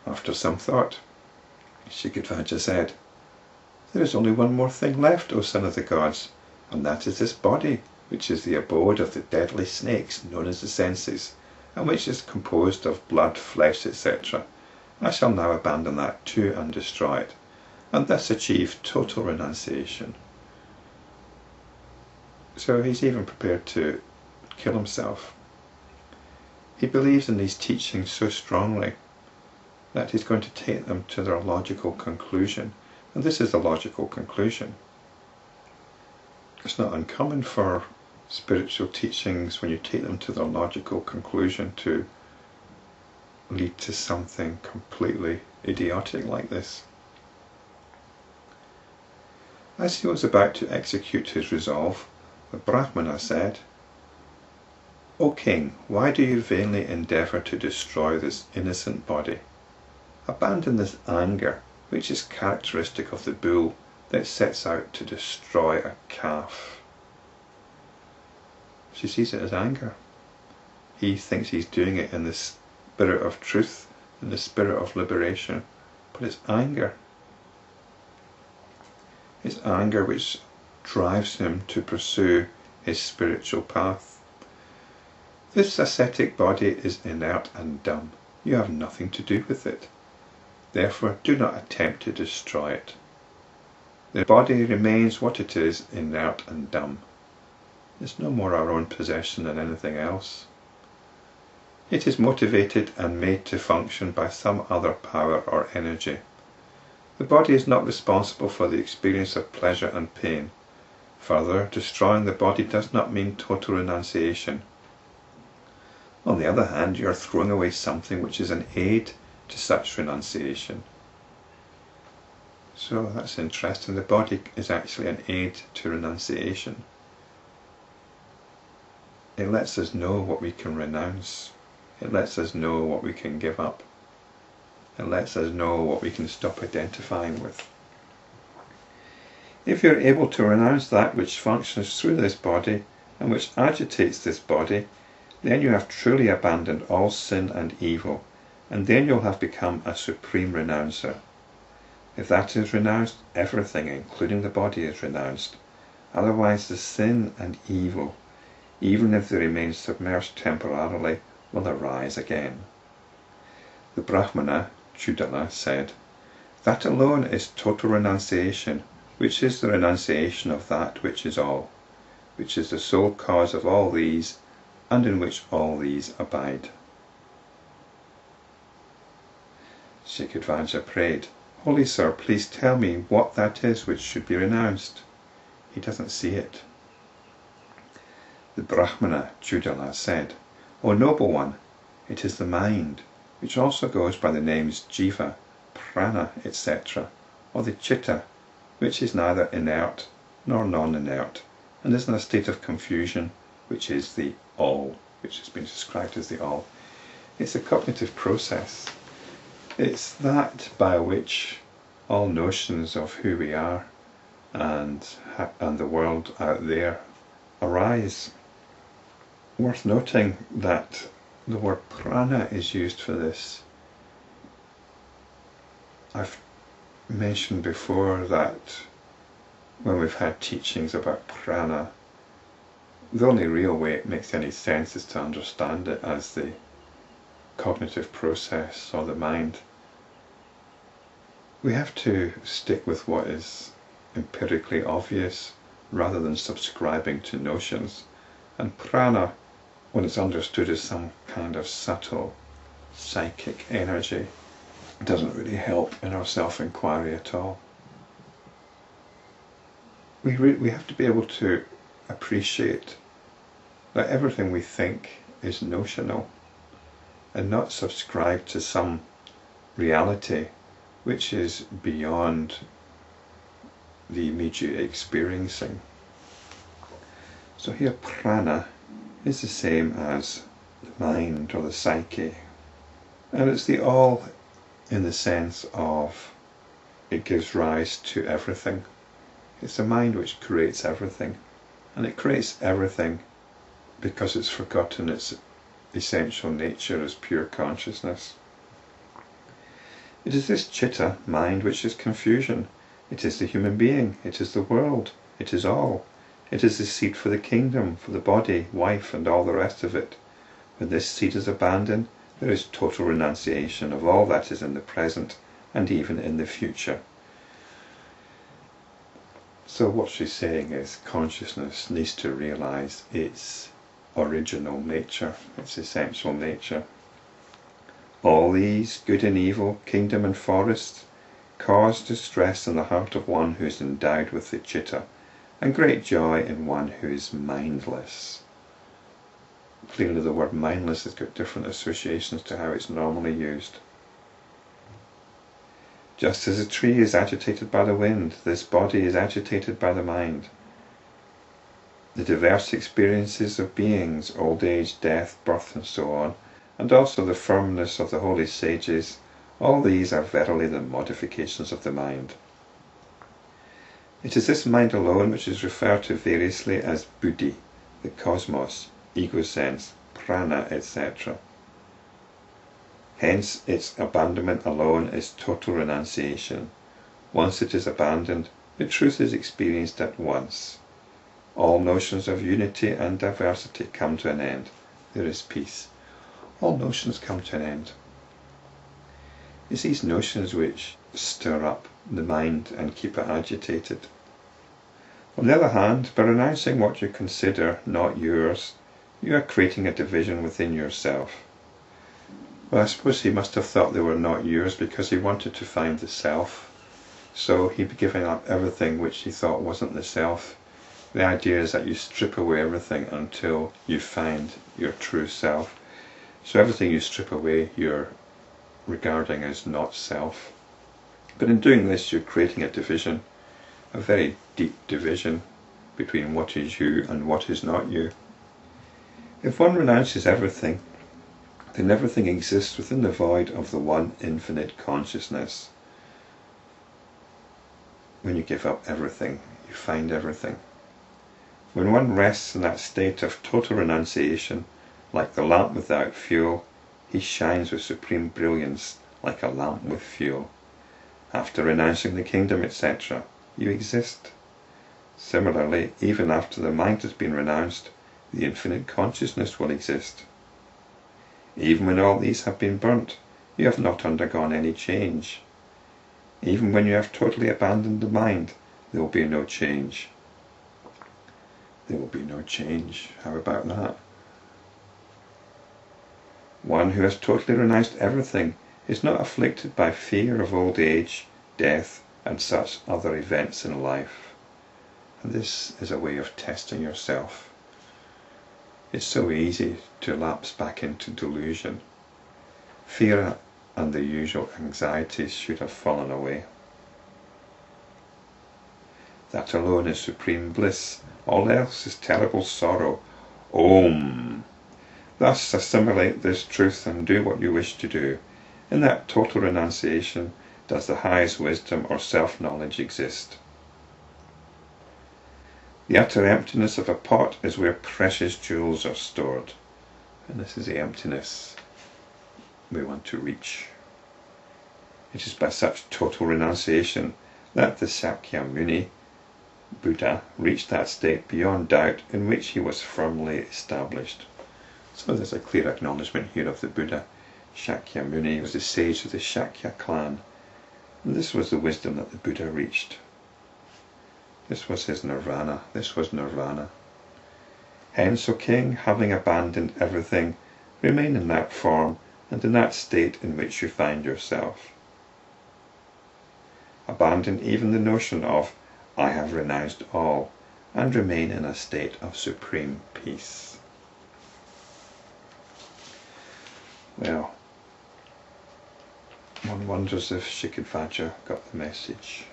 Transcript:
After some thought, Sikhidhvaja said, "There is only one more thing left, O son of the gods, and that is this body, which is the abode of the deadly snakes known as the senses, and which is composed of blood, flesh, etc. I shall now abandon that too and destroy it, and thus achieve total renunciation." So he's even prepared to kill himself. He believes in these teachings so strongly that he's going to take them to their logical conclusion. And this is the logical conclusion. It's not uncommon for spiritual teachings, when you take them to their logical conclusion, to lead to something completely idiotic like this. As he was about to execute his resolve, the brahmana said, "O king, why do you vainly endeavour to destroy this innocent body? Abandon this anger, which is characteristic of the bull that sets out to destroy a calf." She sees it as anger. He thinks he's doing it in the spirit of truth, in the spirit of liberation, but it's anger. It's anger which drives him to pursue his spiritual path. This ascetic body is inert and dumb. You have nothing to do with it. Therefore, do not attempt to destroy it. The body remains what it is, inert and dumb. It's no more our own possession than anything else. It is motivated and made to function by some other power or energy. The body is not responsible for the experience of pleasure and pain. Further, destroying the body does not mean total renunciation. On the other hand, you are throwing away something which is an aid to such renunciation. So that's interesting. The body is actually an aid to renunciation. It lets us know what we can renounce. It lets us know what we can give up. It lets us know what we can stop identifying with. If you're able to renounce that which functions through this body and which agitates this body, then you have truly abandoned all sin and evil, and then you'll have become a supreme renouncer. If that is renounced, everything, including the body, is renounced. Otherwise, the sin and evil, even if they remain submerged temporarily, will arise again. The brahmana, Chudala, said, "That alone is total renunciation, which is the renunciation of that which is all, which is the sole cause of all these, and in which all these abide." Sikhidhvaja prayed, "Holy Sir, please tell me what that is which should be renounced." He doesn't see it. The brahmana, Chudala, said, "O noble one, it is the mind, which also goes by the names jiva, prana, etc., or the citta, which is neither inert nor non-inert, and is in a state of confusion, which is the all, which has been described as the all." It's a cognitive process. It's that by which all notions of who we are and the world out there arise. Worth noting that the word prana is used for this. I've mentioned before that when we've had teachings about prana, the only real way it makes any sense is to understand it as the cognitive process or the mind. We have to stick with what is empirically obvious rather than subscribing to notions. And prana, when it's understood as some kind of subtle psychic energy, doesn't really help in our self-inquiry at all. We have to be able to appreciate that everything we think is notional and not subscribe to some reality which is beyond the immediate experiencing. So here prana is the same as the mind or the psyche, and it's the all in the sense of it gives rise to everything. It's the mind which creates everything, and it creates everything because it's forgotten its essential nature as pure consciousness. It is this citta, mind, which is confusion. It is the human being. It is the world. It is all. It is the seed for the kingdom, for the body, wife, and all the rest of it. When this seed is abandoned, there is total renunciation of all that is in the present and even in the future. So what she's saying is consciousness needs to realize its original nature, its essential nature. All these, good and evil, kingdom and forest, cause distress in the heart of one who is endowed with the citta, and great joy in one who is mindless. Clearly the word mindless has got different associations to how it's normally used. Just as a tree is agitated by the wind, this body is agitated by the mind. The diverse experiences of beings, old age, death, birth, and so on, and also the firmness of the holy sages, all these are verily the modifications of the mind. It is this mind alone which is referred to variously as Buddhi, the cosmos, egosense, prana, etc. Hence its abandonment alone is total renunciation. Once it is abandoned, the truth is experienced at once. All notions of unity and diversity come to an end. There is peace. All notions come to an end. It's these notions which stir up the mind and keep it agitated. On the other hand, by renouncing what you consider not yours, you are creating a division within yourself. Well, I suppose he must have thought they were not yours because he wanted to find the self. So he'd be giving up everything which he thought wasn't the self. The idea is that you strip away everything until you find your true self. So everything you strip away, you're regarding as not self. But in doing this, you're creating a division, a very deep division between what is you and what is not you. If one renounces everything, then everything exists within the void of the one infinite consciousness. When you give up everything, you find everything. When one rests in that state of total renunciation, like the lamp without fuel, he shines with supreme brilliance like a lamp with fuel. After renouncing the kingdom, etc., you exist. Similarly, even after the mind has been renounced, the infinite consciousness will exist. Even when all these have been burnt, you have not undergone any change. Even when you have totally abandoned the mind, there will be no change. There will be no change. How about that? One who has totally renounced everything is not afflicted by fear of old age, death, and such other events in life. And this is a way of testing yourself. It's so easy to lapse back into delusion. Fear and the usual anxieties should have fallen away. That alone is supreme bliss. All else is terrible sorrow. Om. Thus assimilate this truth and do what you wish to do. In that total renunciation does the highest wisdom or self-knowledge exist. The utter emptiness of a pot is where precious jewels are stored. And this is the emptiness we want to reach. It is by such total renunciation that the Shakyamuni Buddha reached that state beyond doubt in which he was firmly established. So there's a clear acknowledgement here of the Buddha. Shakyamuni was the sage of the Shakya clan, and this was the wisdom that the Buddha reached. This was his nirvana. This was nirvana. Hence, O king, having abandoned everything, remain in that form and in that state in which you find yourself. Abandon even the notion of I have renounced all, and remain in a state of supreme peace. Well, one wonders if Sikhidhvaja got the message.